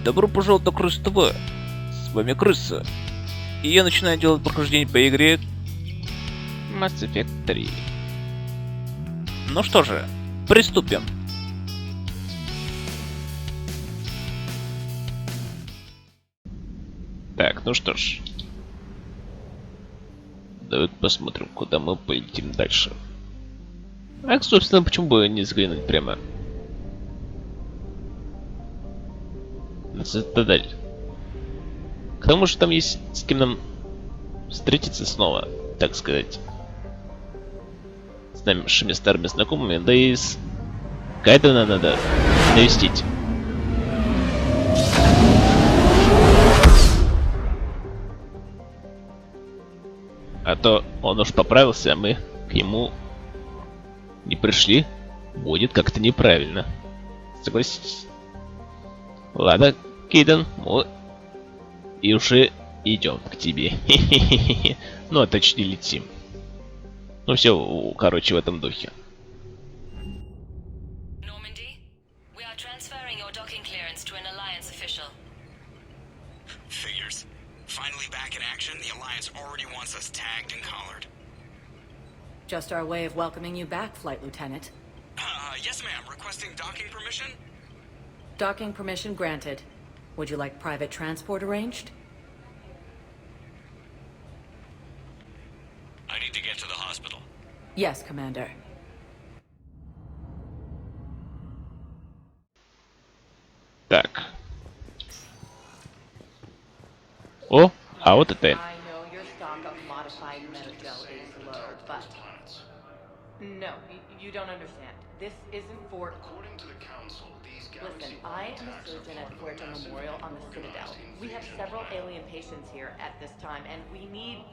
Добро пожаловать на Крыс ТВ. С вами Крыса. И я начинаю делать прохождение по игре Mass Effect 3. Ну что же, приступим. Так, ну что ж. Давай посмотрим, куда мы полетим дальше. А, собственно, почему бы не взглянуть прямо на Цитадель. К тому же там есть с кем нам встретиться снова, так сказать. С нашими старыми знакомыми, да и с Кайдена надо навестить. А то он уж поправился, а мы к нему не пришли. Будет как-то неправильно. Согласитесь? Ладно, Кайден, мы и уже идем к тебе. Ну, а точнее летим. Ну все, короче, в этом духе. Normandy, we are transferring your docking clearance to an Alliance official. Figures. Finally back in action, the Alliance already wants us tagged and collared. Just our way of welcoming you back, Flight Lieutenant. Yes ma'am, requesting docking permission? Docking permission granted. Would you like private transport arranged? I need to get to the hospital. Yes, Commander. Так. О, а вот это. I know your stock of modified metagel is low, but no, you don't understand. This isn't for. According to the Council, these Listen, I am a surgeon at Puerto Memorial on the Citadel. We have several alien patients here at this time, and we need.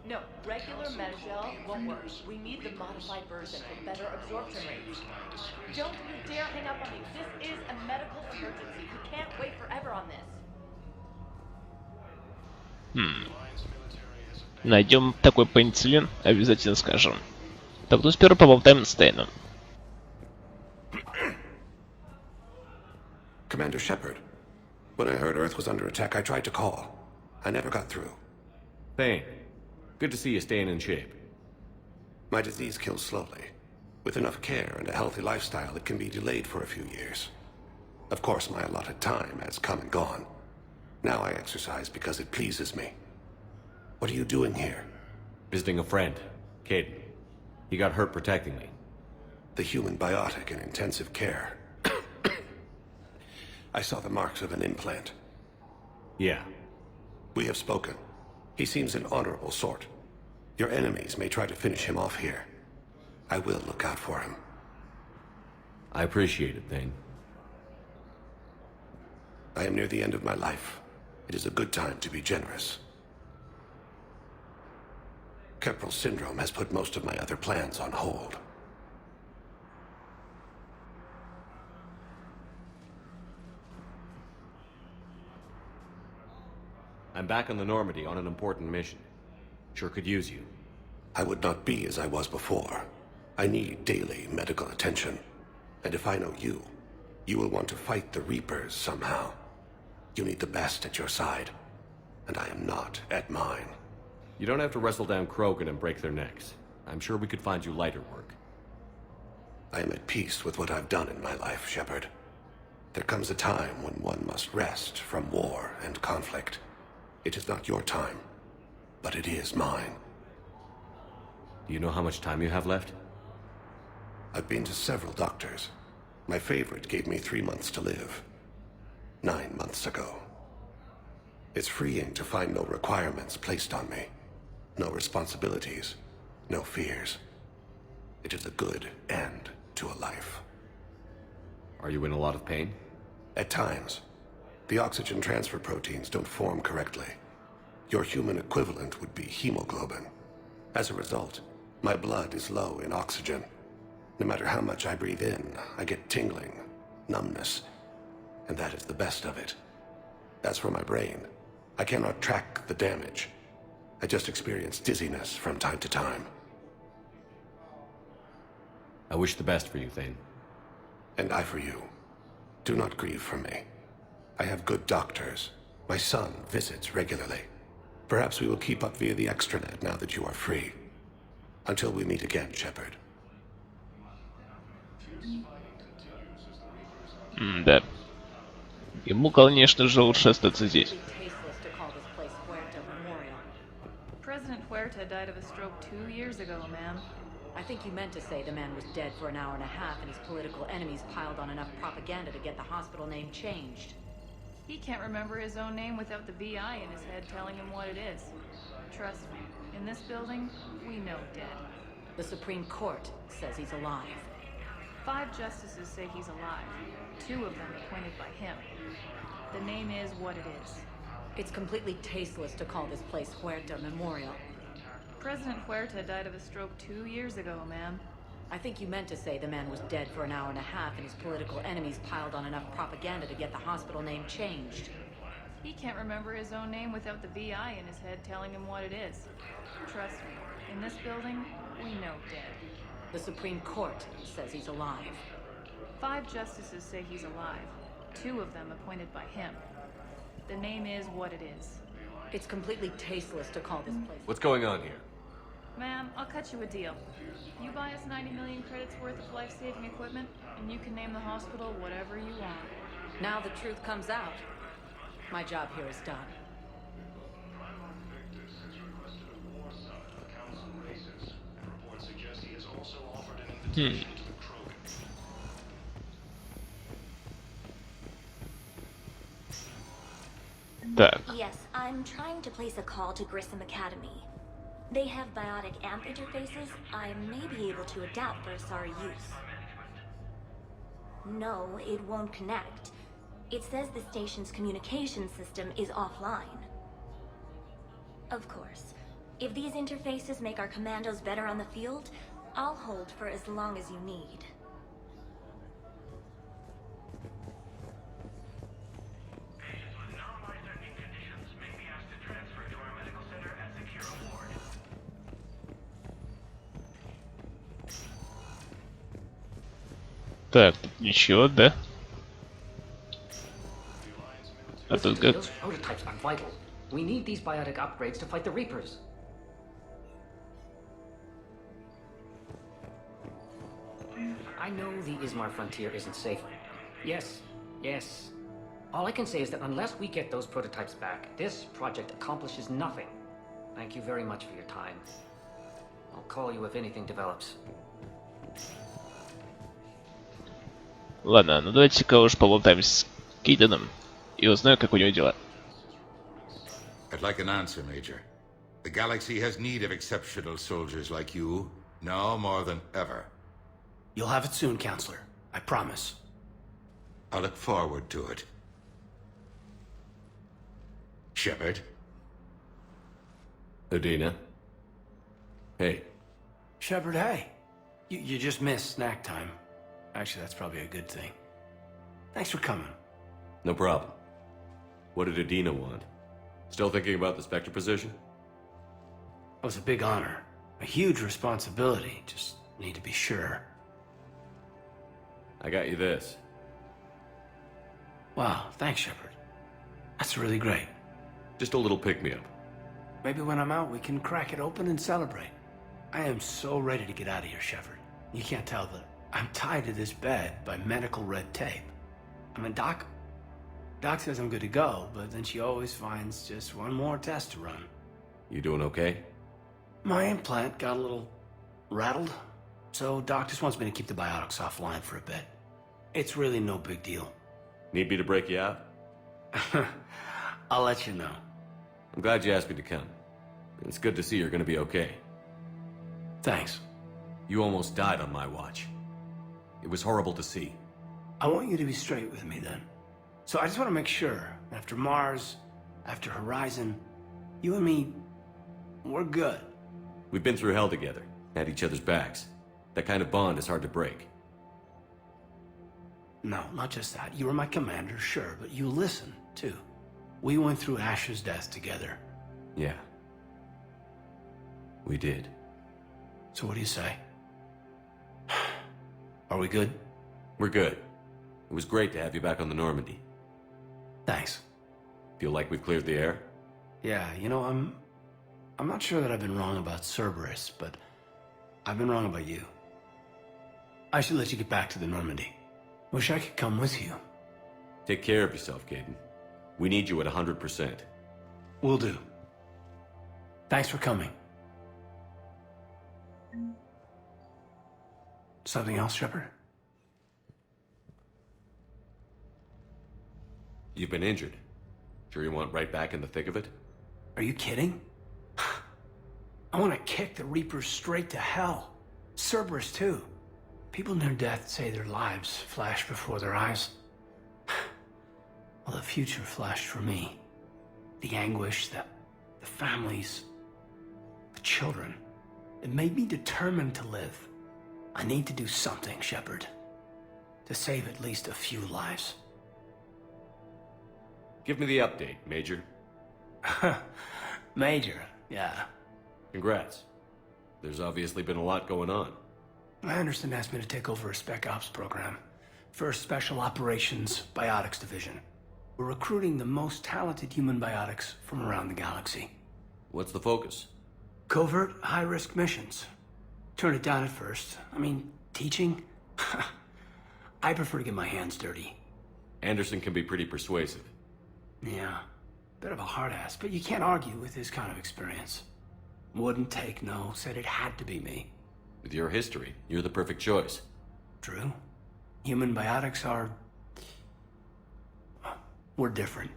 No, regular metagel won't work. We need the modified version for better absorption rate. Don't you dare hang up on me. This is a medical emergency. We can't wait forever on this. Найдем такой пенициллин, обязательно скажем. Так, ну сперва поболтаем с Тейном. Commander Shepard, when I heard Earth was under attack, I tried to call. I never got through. Thane, good to see you staying in shape. My disease kills slowly. With enough care and a healthy lifestyle, it can be delayed for a few years. Of course, my allotted time has come and gone. Now I exercise because it pleases me. What are you doing here? Visiting a friend, Kaidan. He got hurt protecting me. The human biotic in intensive care. I saw the marks of an implant. Yeah. We have spoken. He seems an honorable sort. Your enemies may try to finish him off here. I will look out for him. I appreciate it, Thane. I am near the end of my life. It is a good time to be generous. Keppel syndrome has put most of my other plans on hold. I'm back on the Normandy on an important mission. Sure could use you. I would not be as I was before. I need daily medical attention. And if I know you, you will want to fight the Reapers somehow. You need the best at your side. And I am not at mine. You don't have to wrestle down Krogan and break their necks. I'm sure we could find you lighter work. I am at peace with what I've done in my life, Shepard. There comes a time when one must rest from war and conflict. It is not your time, but it is mine. Do you know how much time you have left? I've been to several doctors. My favorite gave me 3 months to live. 9 months ago. It's freeing to find no requirements placed on me. No responsibilities. No fears. It is a good end to a life. Are you in a lot of pain? At times. The oxygen transfer proteins don't form correctly. Your human equivalent would be hemoglobin. As a result, my blood is low in oxygen. No matter how much I breathe in, I get tingling, numbness, and that is the best of it. As for my brain, I cannot track the damage. I just experience dizziness from time to time. I wish the best for you, Thane. And I for you. Do not grieve for me. I have good doctors. My son visits regularly. Perhaps we will keep up via the extranet now that you are free. Until we meet again, Shepard. Да. Ему, конечно же, лучше остаться здесь. Tasteless to call this place Huerta Memorial. President Huerta died of a stroke 2 years ago, ma'am. I think you meant to say the man was dead for an hour and a half and his political enemies piled on enough propaganda to get the hospital name changed. He can't remember his own name without the VI in his head telling him what it is. Trust me, in this building, we know dead. The Supreme Court says he's alive. 5 justices say he's alive. 2 of them appointed by him. The name is what it is. It's completely tasteless to call this place Huerta Memorial. President Huerta died of a stroke 2 years ago, ma'am. I think you meant to say the man was dead for an hour and a half and his political enemies piled on enough propaganda to get the hospital name changed. He can't remember his own name without the VI in his head telling him what it is. Trust me, in this building, we know dead. The Supreme Court says he's alive. 5 justices say he's alive. 2 of them appointed by him. The name is what it is. It's completely tasteless to call this place. What's going on here? Ma'am, I'll cut you a deal. You buy us 90 million credits worth of life-saving equipment, and you can name the hospital whatever you want. Now the truth comes out. My job here is done. Так. Yes, I'm trying to place a call to Grissom Academy. They have biotic amp interfaces I may be able to adapt for SR use. No, it won't connect. It says the station's communication system is offline. Of course, if these interfaces make our commandos better on the field, I'll hold for as long as you need. Так, тут ничего, да? А тут как... Those prototypes are vital. We need these biotic upgrades to fight the Reapers. I know the Ismar frontier isn't safe. Yes, yes. All I can say is that unless we get those prototypes back, this project accomplishes nothing. Thank you very much for your time. I'll call you if anything develops. Ладно, ну давайте-ка уж поболтаем с Кайденом и узнаем, как у него дела. I'd like an answer, Major. The galaxy has need of exceptional soldiers like you, now more than ever. You'll have it soon, Counselor. I promise. I look forward to it. Shepard? Adina? Hey. Shepard, hey. You just missed snack time. Actually, that's probably a good thing. Thanks for coming. No problem. What did Adina want? Still thinking about the Spectre position? It was a big honor. A huge responsibility. Just need to be sure. I got you this. Wow, thanks, Shepard. That's really great. Just a little pick-me-up. Maybe when I'm out, we can crack it open and celebrate. I am so ready to get out of here, Shepard. You can't tell that I'm tied to this bed by medical red tape. I mean, Doc says I'm good to go, but then she always finds just one more test to run. You doing okay? My implant got a little rattled, so Doc just wants me to keep the biotics offline for a bit. It's really no big deal. Need me to break you out? I'll let you know. I'm glad you asked me to come. It's good to see you're gonna be okay. Thanks. You almost died on my watch. It was horrible to see. I want you to be straight with me then. So I just want to make sure, after Mars, after Horizon, you and me, we're good. We've been through hell together, had each other's backs. That kind of bond is hard to break. No, not just that. You were my commander, sure, but you listened, too. We went through Ash's death together. Yeah. We did. So what do you say? Are we good? We're good. It was great to have you back on the Normandy. Thanks. Feel like we've cleared the air? Yeah, you know, I'm not sure that I've been wrong about Cerberus, but I've been wrong about you. I should let you get back to the Normandy. Wish I could come with you. Take care of yourself, Kaiden. We need you at 100%. Will do. Thanks for coming. Something else, Shepard? You've been injured. Sure you want right back in the thick of it? Are you kidding? I want to kick the Reapers straight to hell. Cerberus, too. People near death say their lives flash before their eyes. Well, the future flashed for me. The anguish, the families, the children. It made me determined to live. I need to do something, Shepard. To save at least a few lives. Give me the update, Major. Major, yeah. Congrats. There's obviously been a lot going on. Anderson asked me to take over a Spec Ops program. First Special Operations Biotics Division. We're recruiting the most talented human biotics from around the galaxy. What's the focus? Covert, high-risk missions. Turn it down at first. I mean, teaching? I prefer to get my hands dirty. Anderson can be pretty persuasive. Yeah, bit of a hard ass, but you can't argue with his kind of experience. Wouldn't take no, said it had to be me. With your history, you're the perfect choice. True. Human biotics are... we're different.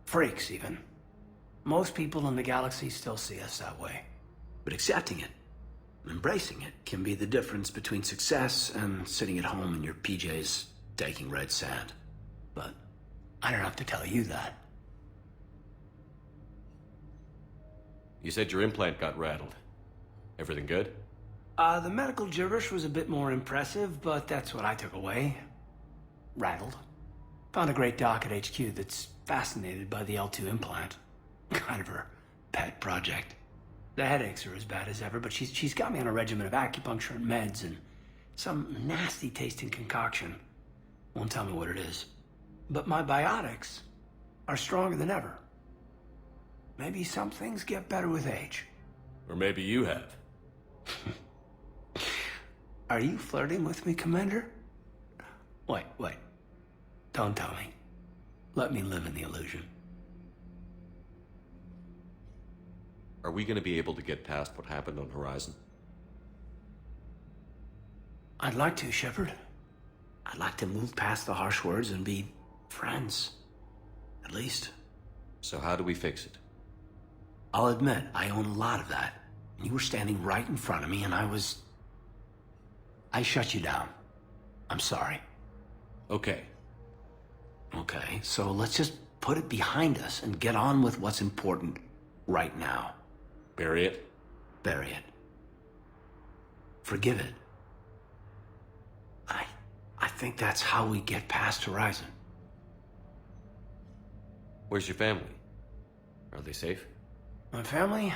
Freaks, even. Most people in the galaxy still see us that way. But accepting it, embracing it, can be the difference between success and sitting at home in your PJs taking red sand. But I don't have to tell you that. You said your implant got rattled. Everything good? The medical gibberish was a bit more impressive, but that's what I took away. Rattled. Found a great doc at HQ that's fascinated by the L2 implant. Kind of her pet project. The headaches are as bad as ever, but she's got me on a regimen of acupuncture and meds and some nasty tasting concoction. Won't tell me what it is. But my biotics are stronger than ever. Maybe some things get better with age. Or maybe you have. Are you flirting with me, Commander? Wait. Don't tell me. Let me live in the illusion. Are we going to be able to get past what happened on Horizon? I'd like to, Shepard. I'd like to move past the harsh words and be friends. At least. So how do we fix it? I'll admit, I own a lot of that. You were standing right in front of me and I shut you down. I'm sorry. Okay. Okay, so let's just put it behind us and get on with what's important right now. Bury it? Bury it. Forgive it. I think that's how we get past Horizon. Where's your family? Are they safe? My family?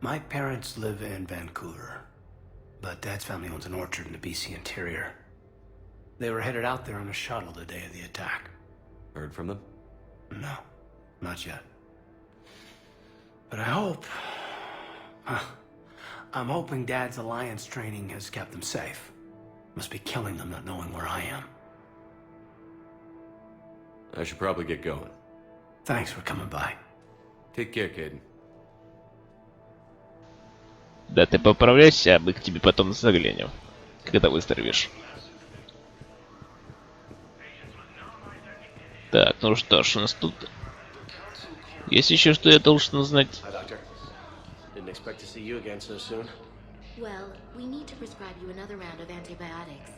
My parents live in Vancouver, but Dad's family owns an orchard in the BC interior. They were headed out there on a shuttle the day of the attack. Heard from them? No, not yet. But I hope... I'm hoping Dad's Alliance training has kept them safe. Must be killing them not knowing where I am. I should probably get going. Thanks for coming by. Take care, Kaiden. Да ты поправляйся, а мы к тебе потом заглянем, когда выздоровеешь. Так, ну что ж, у нас тут... Есть еще что я должен знать? Didn't expect to see you again so soon. Well, we need to prescribe you another round of antibiotics.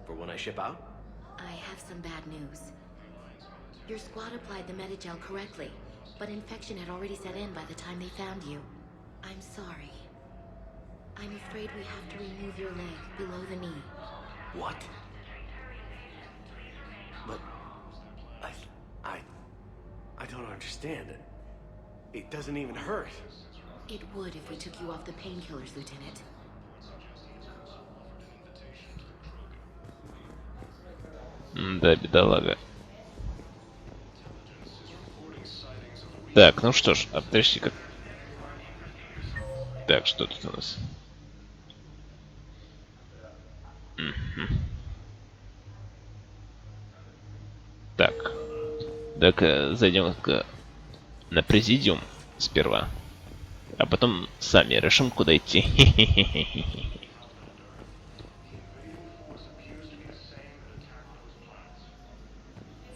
For when I ship out? I have some bad news. Your squad applied the Medigel correctly, but infection had already set in by the time they found you. I'm sorry. I'm afraid we have to remove your leg below the knee. What? But... I don't understand it. It doesn't even hurt. It would if we took you off the painkillers, Lieutenant. Да, бедолага. Так, ну что ж, подожди-ка. Так, что тут у нас? Так. Так, зайдем на президиум сперва. А потом сами решим, куда идти.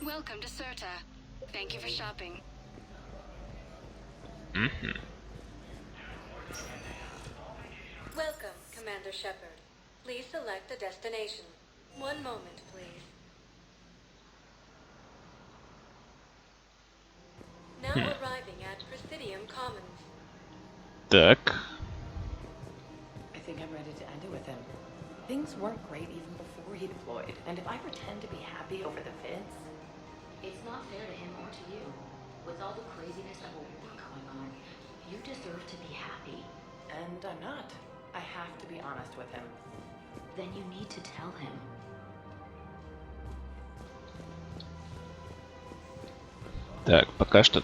Welcome to Certa. Thank you for shopping. Welcome, Commander Shepard. Please select a destination. One moment, please. Now arriving at Presidium Commons. Так. I think I'm ready to end it with him. Things weren't great even before he deployed, and if I pretend to be happy over the vids... It's not fair to him or to you. With all the craziness of a war going on, you deserve to be happy. And I'm not. I have to be honest with him. Then you need to tell him. Так, пока что.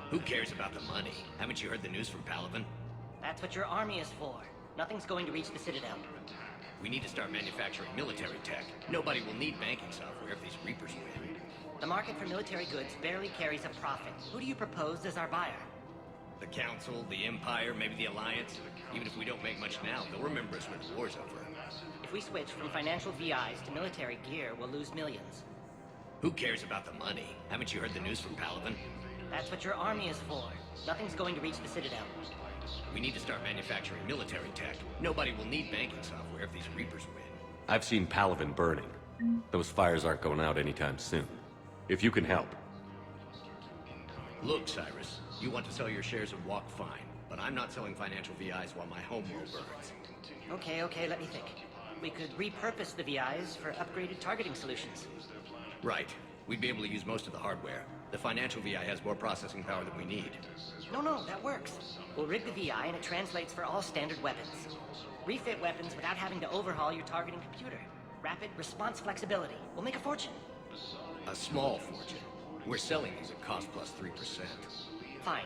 Who cares about the money? Haven't you heard the news from Palaven? That's what your army is for. Nothing's going to reach the Citadel. We need to start manufacturing military tech. Nobody will need banking software if these Reapers win. The market for military goods barely carries a profit. Who do you propose as our buyer? The Council, the Empire, maybe the Alliance. Even if we don't make much now, they'll remember us when the war's over. If we switch from financial VIs to military gear, we'll lose millions. Who cares about the money? Haven't you heard the news from Palaven? That's what your army is for. Nothing's going to reach the Citadel. We need to start manufacturing military tech. Nobody will need banking software if these Reapers win. I've seen Palaven burning. Those fires aren't going out anytime soon. If you can help. Look, Cyrus, you want to sell your shares of Walk fine, but I'm not selling financial VIs while my home world burns. Okay, let me think. We could repurpose the VIs for upgraded targeting solutions. Right. We'd be able to use most of the hardware. The financial VI has more processing power than we need. No, that works. We'll rig the VI and it translates for all standard weapons. Refit weapons without having to overhaul your targeting computer. Rapid response flexibility. We'll make a fortune. A small fortune. We're selling these at cost plus 3%. Fine.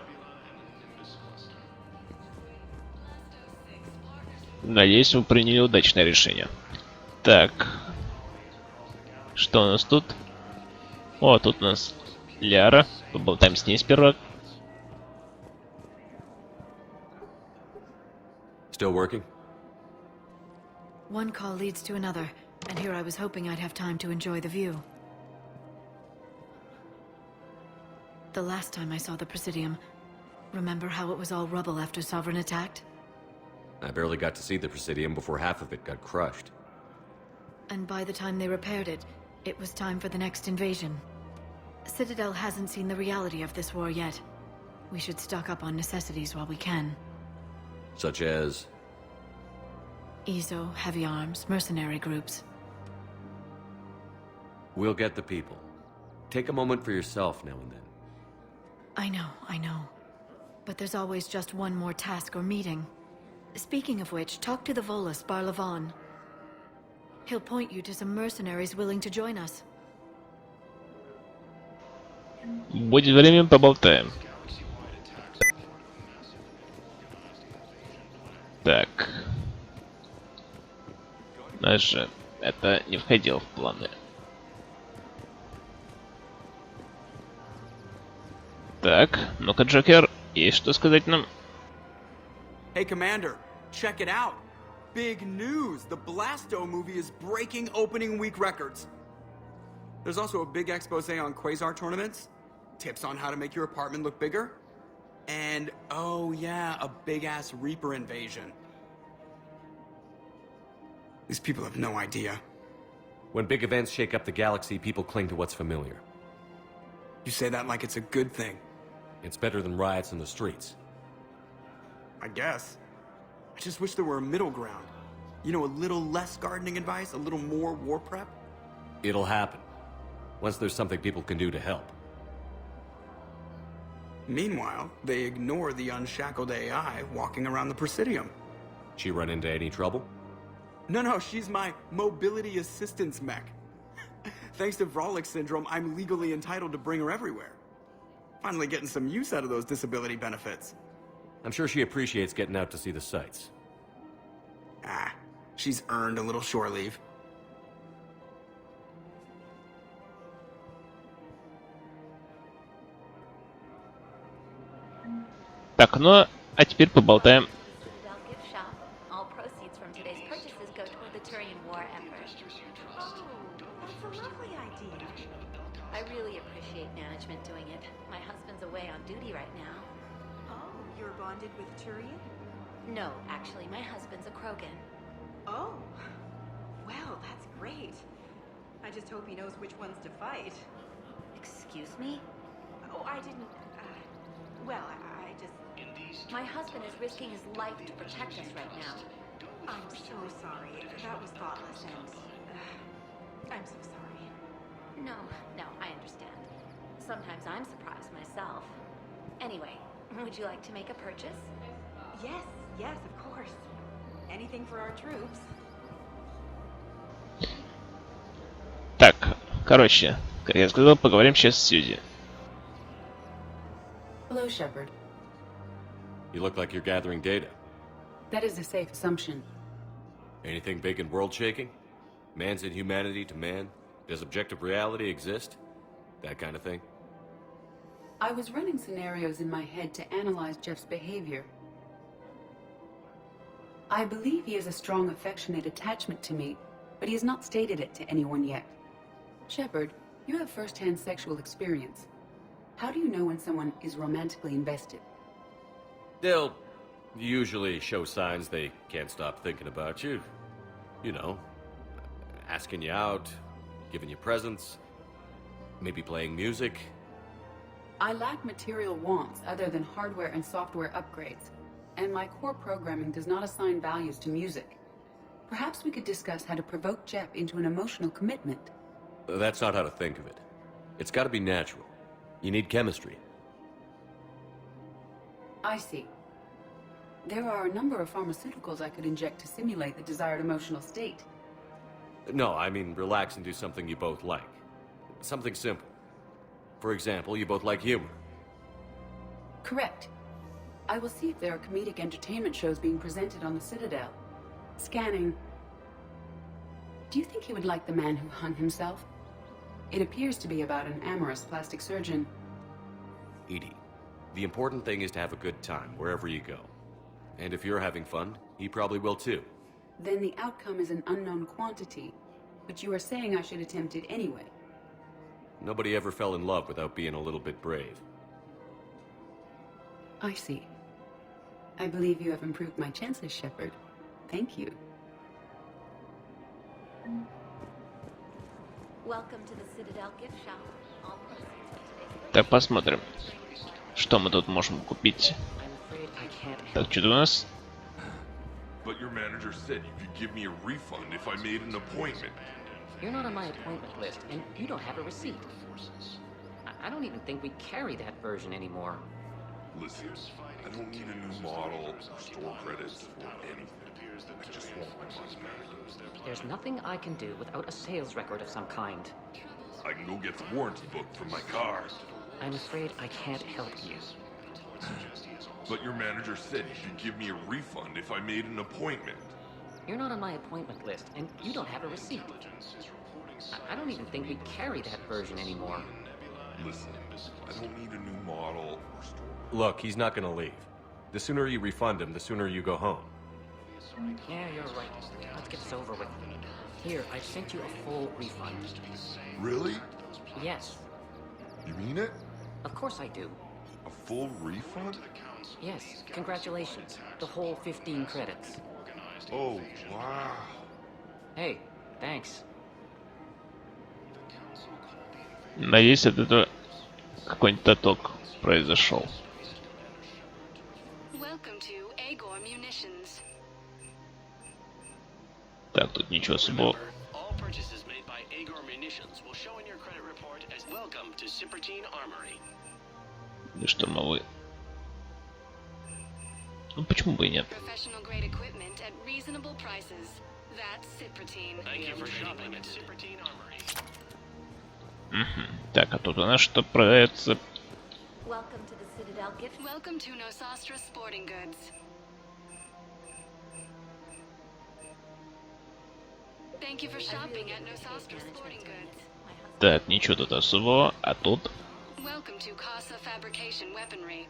Надеюсь, вы приняли удачное решение. Так. Что у нас тут? О, тут у нас Ляра. Поболтаем с ней сперва. Still working? One call leads to another, and here I was hoping I'd have time to enjoy the view. The last time I saw the Presidium, remember how it was all rubble after Sovereign attacked? I barely got to see the Presidium before half of it got crushed. And by the time they repaired it, it was time for the next invasion. Citadel hasn't seen the reality of this war yet. We should stock up on necessities while we can. Such as? EZO, heavy arms, mercenary groups. We'll get the people. Take a moment for yourself now and then. I know. But there's always just one more task or meeting. Speaking of which, talk to the Volus, Barlavan. He'll point you to some mercenaries willing to join us. Будет время, поболтаем. Так. Даже это не входило в планы. Так, ну-ка, Джокер, есть что сказать нам? Hey, Commander, check it out. Big news! The Blasto movie is breaking opening week records. There's also a big expose on Quasar tournaments, tips on how to make your apartment look bigger, and, oh yeah, a big-ass Reaper invasion. These people have no idea. When big events shake up the galaxy, people cling to what's familiar. You say that like it's a good thing. It's better than riots in the streets. I guess. I just wish there were a middle ground. You know, a little less gardening advice, a little more war prep. It'll happen. Once there's something people can do to help. Meanwhile, they ignore the unshackled AI walking around the Presidium. She run into any trouble? No, she's my mobility assistance mech. Thanks to Vrolic syndrome, I'm legally entitled to bring her everywhere. Finally getting some use out of those disability benefits. I'm sure she appreciates getting out to see the sights. Ah, she's earned a little shore leave. Так, ну, а теперь поболтаем. All proceeds from today's purchases go toward the Turian war effort. Oh, that's a lovely idea. I really appreciate management doing it. My husband's away on duty right now. Oh, you're bonded with Turian? No, actually, my husband's a Krogan. Oh, well, that's great. I just hope he knows which ones to fight. Excuse me? Oh, I didn't. Well, I just. My husband is risking his life to protect us right now. I'm so sorry. That was thoughtless and. I'm so sorry. No, I understand. Sometimes I'm surprised myself. Anyway, would you like to make a purchase? Yes, of course. Anything for our troops. Так, короче, как я сказал, поговорим сейчас с Сьюзи. Hello, Shepard. You look like you're gathering data. That is a safe assumption. Anything big and world-shaking? Man's inhumanity to man? Does objective reality exist? That kind of thing? I was running scenarios in my head to analyze Jeff's behavior. I believe he has a strong affectionate attachment to me, but he has not stated it to anyone yet. Shepard, you have first-hand sexual experience. How do you know when someone is romantically invested? They'll usually show signs they can't stop thinking about you. You know, asking you out, giving you presents, maybe playing music. I lack material wants other than hardware and software upgrades, and my core programming does not assign values to music. Perhaps we could discuss how to provoke Jeff into an emotional commitment. That's not how to think of it. It's got to be natural. You need chemistry. I see. There are a number of pharmaceuticals I could inject to simulate the desired emotional state. No, I mean relax and do something you both like. Something simple. For example, you both like humor. Correct. I will see if there are comedic entertainment shows being presented on the Citadel. Scanning. Do you think he would like The Man Who Hung Himself? It appears to be about an amorous plastic surgeon. Edie, the important thing is to have a good time wherever you go. And if you're having fun, he probably will too. Then the outcome is an unknown quantity, but you are saying I should attempt it anyway. Nobody ever fell in love without being a little bit brave. I see. I believe you have improved my chances, Shepard. Thank you. Welcome to the Citadel gift shop. All proceeds from today's Так, посмотрим, что мы тут можем купить. Так, что-то у нас... But your manager said you could give me a refund if I made an appointment. You're not on my appointment list, and you don't have a receipt. I don't even think we carry that version anymore. Listen, I don't need a new model or store credits or anything. I just want my money back. There's nothing I can do without a sales record of some kind. I can go get the warranty book from my car. I'm afraid I can't help you. But your manager said you could give me a refund if I made an appointment. You're not on my appointment list, and you don't have a receipt. I don't even think we carry that version anymore. Listen, I don't need a new model or store. Look, he's not gonna leave. The sooner you refund him, the sooner you go home. Yeah, you're right. Let's get this over with. Here, I've sent you a full refund. Really? Yes. You mean it? Of course I do. A full refund? Yes, congratulations. The whole 15 credits. Oh, wow. Hey, thanks. Надеюсь, от этого какой-нибудь отток произошел. Так, тут ничего особого. All purchases made by Agor Munitions will show in your credit report as welcome to Cypertine Armory. Или штурмовые. Ну почему бы и нет? Professional grade equipment at reasonable prices. That's Cypertine. Thank you for shopping at Cypertine Armory. Так, а тут у нас что продается? Welcome to the Citadel gift. Welcome to Nosastra Sporting Goods. Thank you for shopping at Nosastra Sporting Goods. Так, ничего тут особого, а тут... Welcome to Casa Fabrication Weaponry.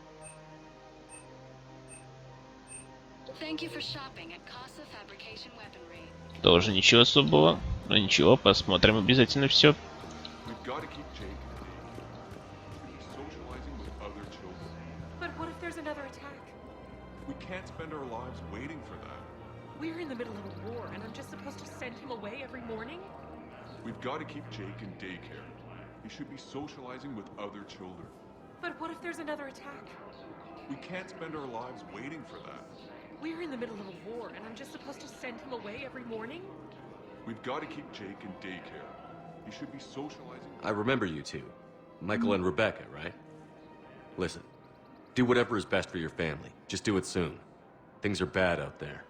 Thank you for shopping at Casa Fabrication Weaponry. Тоже ничего особого, но ничего, посмотрим обязательно все. But what if there's another attack? We can't spend our lives waiting for that. We're in the middle of a war, and I'm just supposed to send him away every morning? We've got to keep Jake in daycare. He should be socializing with other children. But what if there's another attack? We can't spend our lives waiting for that. We're in the middle of a war, and I'm just supposed to send him away every morning? We've got to keep Jake in daycare. He should be socializing. I remember you two. Michael and Rebecca, right? Listen, do whatever is best for your family. Just do it soon. Things are bad out there.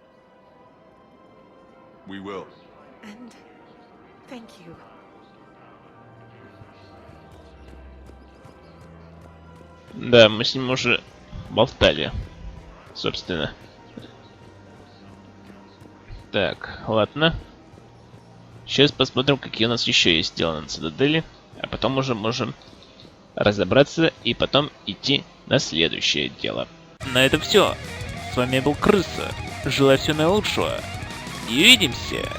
We will. And thank you. Да, мы с ним уже болтали, собственно. Так, ладно. Сейчас посмотрим, какие у нас еще есть дела на Цитадели. А потом уже можем разобраться и потом идти на следующее дело. На этом все. С вами был Крыса. Желаю всего наилучшего. И увидимся!